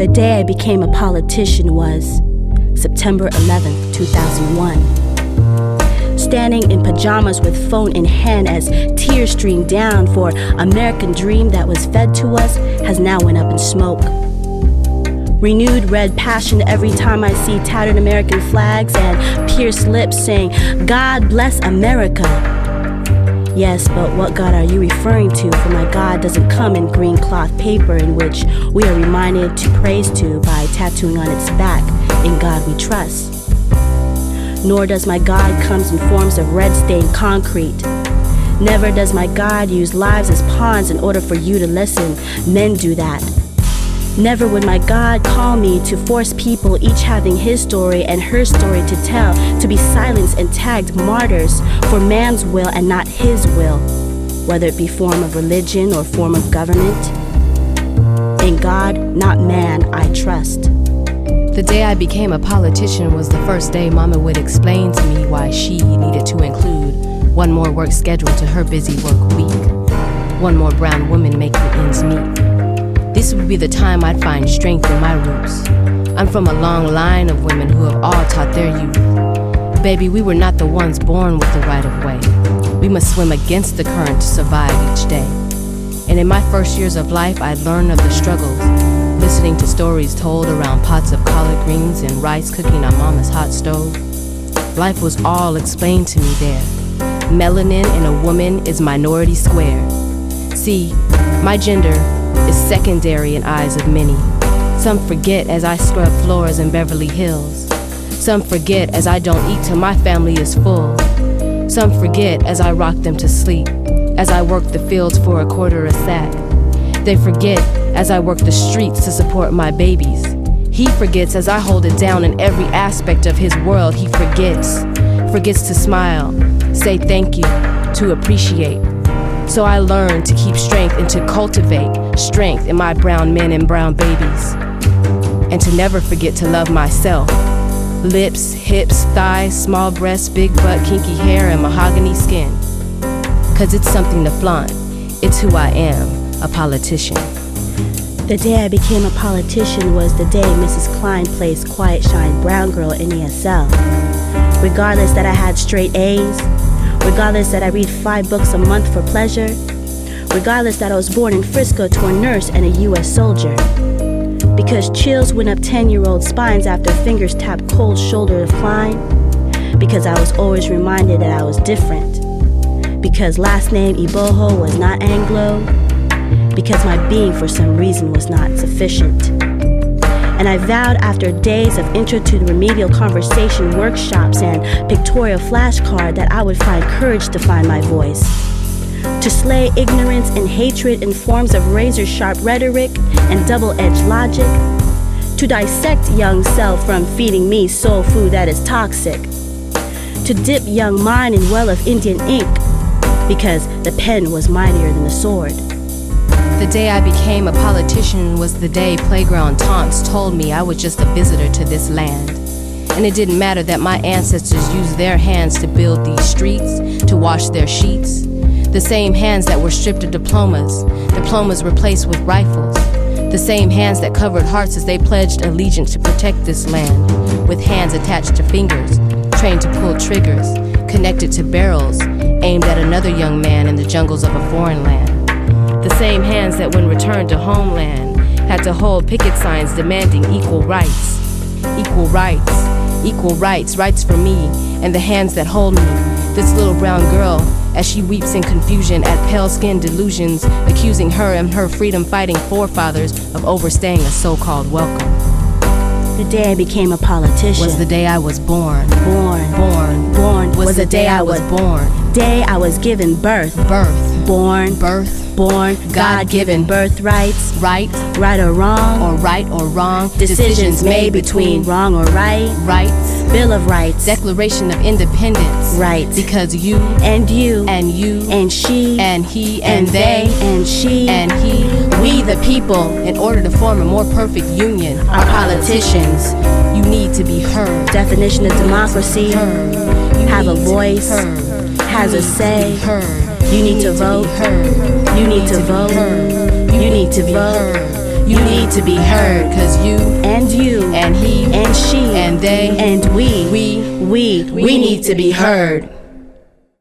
The day I became a politician was September 11th, 2001. Standing in pajamas with phone in hand as tears streamed down for American dream that was fed to us has now went up in smoke. Renewed red passion every time I see tattered American flags and pierced lips saying, God bless America. Yes, but what God are you referring to? For my God doesn't come in green cloth paper in which we are reminded to praise to by tattooing on its back, in God we trust. Nor does my God comes in forms of red-stained concrete. Never does my God use lives as pawns in order for you to listen. Men do that. Never would my God call me to force people, each having his story and her story to tell, to be silenced and tagged martyrs for man's will and not his will, whether it be form of religion or form of government. In God, not man, I trust. The day I became a politician was the first day Mama would explain to me why she needed to include one more work schedule to her busy work week, one more brown woman making ends meet. This would be the time I'd find strength in my roots. I'm from a long line of women who have all taught their youth. Baby, we were not the ones born with the right of way. We must swim against the current to survive each day. And in my first years of life, I learned of the struggles, listening to stories told around pots of collard greens and rice cooking on Mama's hot stove. Life was all explained to me there. Melanin in a woman is minority square. See, my gender is secondary in eyes of many. Some forget as I scrub floors in Beverly Hills. Some forget as I don't eat till my family is full. Some forget as I rock them to sleep, as I work the fields for a quarter a sack. They forget as I work the streets to support my babies. He forgets as I hold it down in every aspect of his world. He forgets to smile, say thank you, to appreciate. So I learned to keep strength and to cultivate strength in my brown men and brown babies. And to never forget to love myself. Lips, hips, thighs, small breasts, big butt, kinky hair, and mahogany skin. 'Cause it's something to flaunt. It's who I am, a politician. The day I became a politician was the day Mrs. Klein placed Quiet Shine Brown Girl in ESL. Regardless that I had straight A's, regardless that I read 5 books a month for pleasure, regardless that I was born in Frisco to a nurse and a U.S. soldier. Because chills went up 10-year-old spines after fingers tapped cold shoulder to Klein. Because I was always reminded that I was different. Because last name Iboho was not Anglo. Because my being for some reason was not sufficient. And I vowed after days of intro to the remedial conversation workshops and pictorial flashcard that I would find courage to find my voice. To slay ignorance and hatred in forms of razor-sharp rhetoric and double-edged logic. To dissect young self from feeding me soul food that is toxic. To dip young mind in well of Indian ink, because the pen was mightier than the sword. The day I became a politician was the day playground taunts told me I was just a visitor to this land. And it didn't matter that my ancestors used their hands to build these streets, to wash their sheets. The same hands that were stripped of diplomas replaced with rifles. The same hands that covered hearts as they pledged allegiance to protect this land, with hands attached to fingers, trained to pull triggers, connected to barrels, aimed at another young man in the jungles of a foreign land. The same hands that when returned to homeland had to hold picket signs demanding equal rights. Equal rights, equal rights, rights for me, and the hands that hold me, this little brown girl, as she weeps in confusion at pale-skinned delusions, accusing her and her freedom-fighting forefathers of overstaying a so-called welcome. The day I became a politician was the day I was born. Born was the day I was born. Day I was given birth. Born. God-given birthrights. Right or wrong. Or right or wrong. Decisions made between wrong or right. Rights. Bill of Rights. Declaration of Independence. Right. Because you and you and you and she and he and they and she and he, we the people, in order to form a more perfect union, are politicians. You need to be heard. Definition of democracy. Have a voice. Has a say. You need to vote. You need to vote. You need to vote. You need to be heard, cause you and he and she and they and we need to be heard.